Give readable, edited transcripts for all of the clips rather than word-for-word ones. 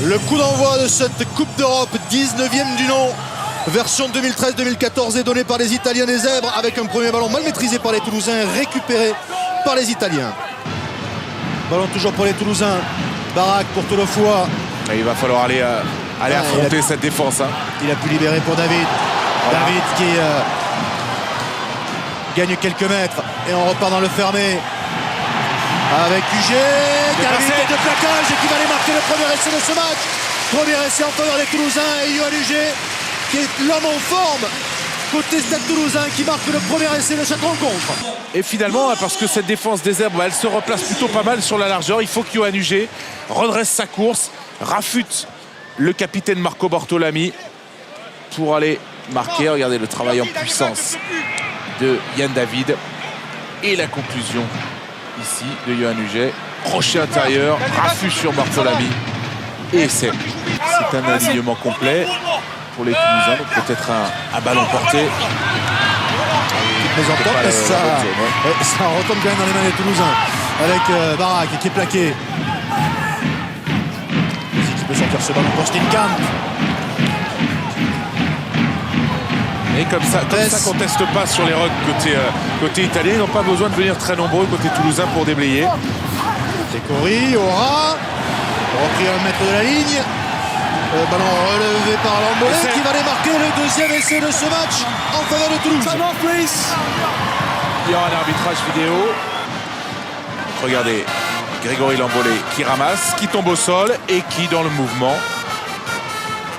Le coup d'envoi de cette Coupe d'Europe, 19e du nom, version 2013-2014 est donné par les Italiens des Zèbres avec un premier ballon mal maîtrisé par les Toulousains, récupéré par les Italiens. Ballon toujours pour les Toulousains. Barak pour Tolofoa. Il va falloir aller affronter cette défense. Il a pu libérer pour David. Voilà. David qui gagne quelques mètres et on repart dans le fermé avec UG. David de plaquage et qui va aller marquer le premier essai de ce match. Premier essai en faveur des Toulousains et Yoann UG qui est l'homme en forme côté Stade Toulousain qui marque le premier essai de cette rencontre. Et finalement, parce que cette défense des Zèbres, elle se replace plutôt pas mal sur la largeur, il faut que Yoann UG redresse sa course, rafute le capitaine Marco Bortolami pour aller marquer. Regardez le travail en puissance de Yann David et la conclusion ici de Yoann UG. Crochet intérieur, raffut sur Bortolami et c'est un alignement complet pour les Toulousains, donc peut-être un ballon porté. Ça retombe quand même dans les mains des Toulousains avec Barak qui est plaqué. Qui peut sortir ce ballon pour Steenkamp. Et comme ça qu'on teste pas sur les rugs côté italien, ils n'ont pas besoin de venir très nombreux côté toulousain pour déblayer. Décori, Aura, repris à 1 mètre de la ligne. Ballon relevé par Lambolé qui va démarquer le deuxième essai de ce match en faveur de Toulouse. Il y aura un arbitrage vidéo. Regardez, Grégory Lambolé qui ramasse, qui tombe au sol et qui dans le mouvement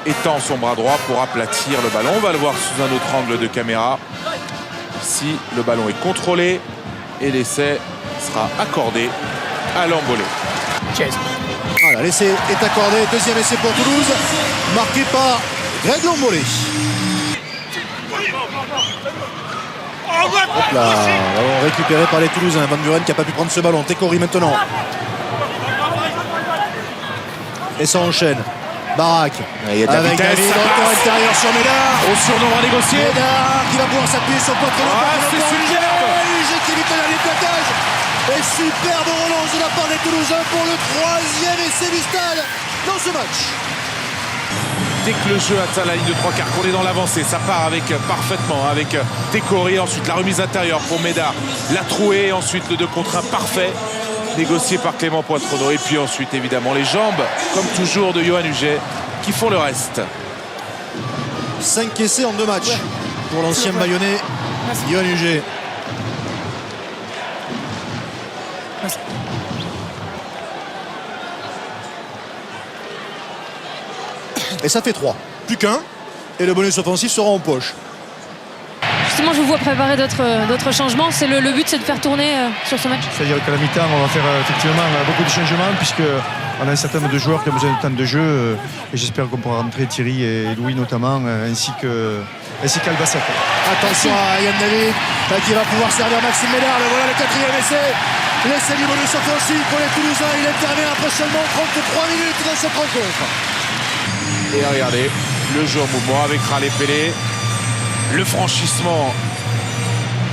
étend son bras droit pour aplatir le ballon. On va le voir sous un autre angle de caméra. Ici, le ballon est contrôlé et l'essai sera accordé à Lambolé. Voilà, l'essai est accordé. Deuxième essai pour Toulouse, marqué par Greg Lambolé. Hop là, ballon récupéré par les Toulousains. Van Buren qui n'a pas pu prendre ce ballon. Décori maintenant. Et ça enchaîne. Barak il y a de la avec vitesse, David encore extérieur sur Médard. Au surnom à négocier. Médard qui va pouvoir s'appuyer sur Poitrino. C'est superbe. Qui évite le dernier plaquage. Et superbe relance de la part des Toulousains pour le troisième essai du stade dans ce match. Dès que le jeu atteint la ligne de 3/4, qu'on est dans l'avancée, ça part parfaitement avec Décoré. Ensuite la remise intérieure pour Médard, la trouée, ensuite le 2 contre 1 parfait négocié par Clément Poitronneau. Et puis ensuite évidemment les jambes comme toujours de Yoann UG qui font le reste. 5 essais en 2 matchs pour l'ancien Bayonnais Yoann UG. Et ça fait 3. Plus qu'un. Et le bonus offensif sera en poche. Justement, je vous vois préparer d'autres changements. Le but, c'est de faire tourner sur ce match. C'est-à-dire qu'à la mi-temps, on va faire effectivement beaucoup de changements puisqu'on a un certain nombre de joueurs qui ont besoin de temps de jeu. Et j'espère qu'on pourra rentrer Thierry et Louis notamment, ainsi qu'Albacete. Attention à Yann David qui va pouvoir servir Maxime Médard. Voilà le 4e essai. L'essai du bonus offensif pour les Toulousains. Il intervient après seulement 33 minutes dans cette rencontre. Et regardez, le jeu en mouvement avec Raleigh Pelé. Le franchissement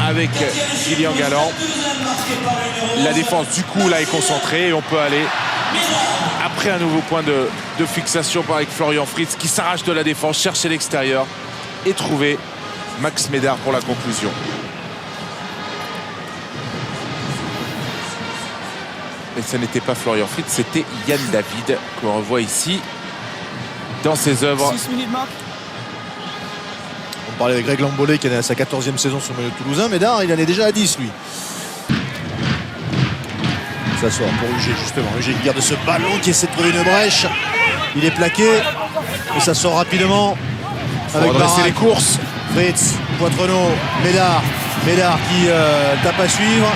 avec Kylian Galland. La défense du coup là est concentrée et on peut aller après un nouveau point de fixation avec Florian Fritz qui s'arrache de la défense, chercher l'extérieur et trouver Max Médard pour la conclusion. Mais ce n'était pas Florian Fritz, c'était Yann David qu'on revoit ici dans ses œuvres. On parlait avec Greg Lambolé qui est à sa 14e saison sur le maillot toulousain. Médard, il en est déjà à 10 lui. Ça sort pour UG justement. UG qui garde ce ballon qui essaie de trouver une brèche. Il est plaqué. Et ça sort rapidement. Avec redresser les courses. Fritz, Poitronneau, Médard. Médard qui tape à suivre.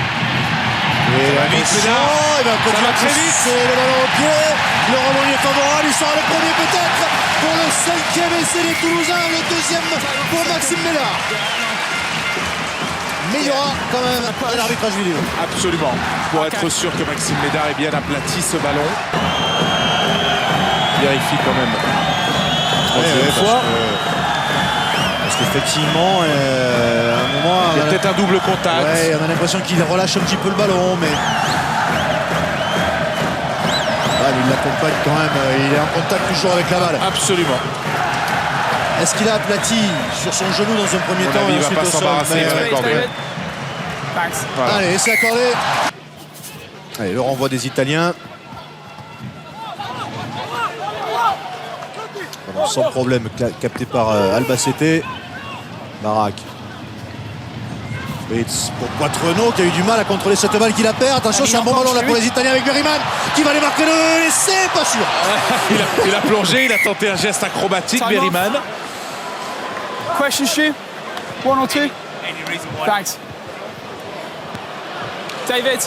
Et ça va vite, Médard. Il va continuer très vite. C'est le ballon au pied. Le rebond est favorable. Il sera le premier peut-être pour le 5e essai des Toulousains. Le 2e pour Maxime Médard. Mais il y aura quand même un arbitrage vidéo. Absolument. Pour être sûr que Maxime Médard ait bien aplati ce ballon. Vérifie quand même. Parce qu'effectivement, à un moment... Il y a peut-être un double contact. Ouais, on a l'impression qu'il relâche un petit peu le ballon, mais... Ah, mais il l'accompagne quand même. Il est en contact toujours avec la balle. Absolument. Est-ce qu'il a aplati sur son genou dans un premier temps? Il ne va ensuite pas au sol, s'embarrasser, mais, il va l'accorder. Voilà. Allez, c'est accordé. Allez, le renvoi des Italiens. Alors, sans problème, capté par Albacete. Barak. Fritz pour Quattreno qui a eu du mal à contrôler cette balle qu'il la perd. Attention, c'est un bon ballon là pour les Italiens avec Berryman qui va aller marquer le essai, pas sûr. il a plongé, il a tenté un geste acrobatique, Berryman. Question, Stu? One or two? Thanks. David,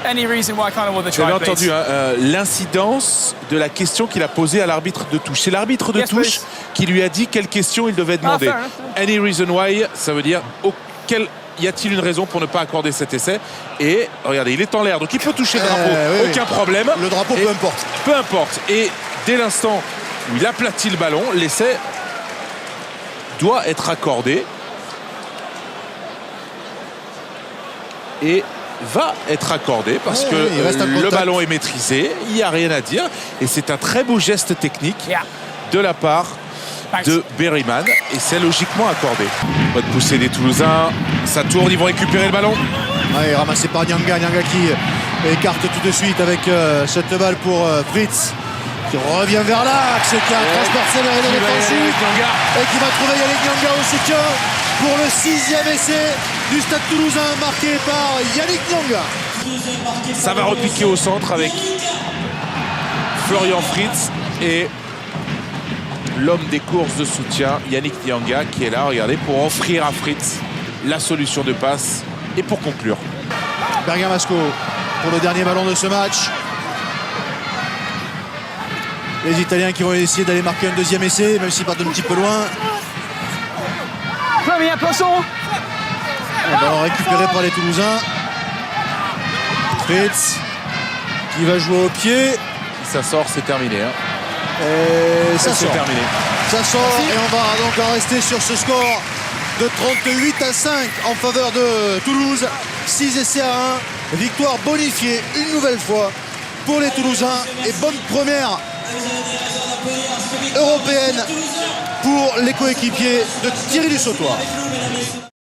any reason why I kind of want the try, J'avais please? entendu l'incidence de la question qu'il a posée à l'arbitre de touche. C'est l'arbitre de Yes, touche please. qui lui a dit quelle question il devait demander. fair enough. Any reason why, ça veut dire y a-t-il une raison pour ne pas accorder cet essai? Et regardez, il est en l'air, donc il peut toucher le drapeau, oui, aucun problème. Le drapeau, Et peu importe. Peu importe. Et dès l'instant où il aplatit le ballon, l'essai doit être accordé. Et va être accordé parce que il reste en le contact. ballon est maîtrisé, il n'y a rien à dire. Et c'est un très beau geste technique Yeah. de la part de Berryman. Et c'est logiquement accordé. Bonne poussée des Toulousains. Ça tourne, ils vont récupérer le ballon. Ouais, ramassé par Nyanga. Nyanga qui écarte tout de suite avec cette balle pour Fritz. Qui revient vers l'axe, qui a transporté vers les défensifs et qui va trouver Yannick Nyanga au soutien pour le 6e essai du Stade Toulousain marqué par Yannick Nyanga. Ça va repiquer au centre avec Florian Fritz et l'homme des courses de soutien, Yannick Nyanga, qui est là, regardez, pour offrir à Fritz la solution de passe et pour conclure. Bergamasco pour le dernier ballon de ce match. Les Italiens qui vont essayer d'aller marquer un deuxième essai, même s'ils partent un petit peu loin. Premier poisson. Le ballon récupéré par les Toulousains. Fritz qui va jouer au pied. Si ça sort, c'est terminé. Et ça C'est sort. terminé. Ça sort et on va donc en rester sur ce score de 38-5 en faveur de Toulouse. 6 essais à 1. Victoire bonifiée une nouvelle fois pour les Toulousains et bonne première européenne pour les coéquipiers de Thierry Dussautoir.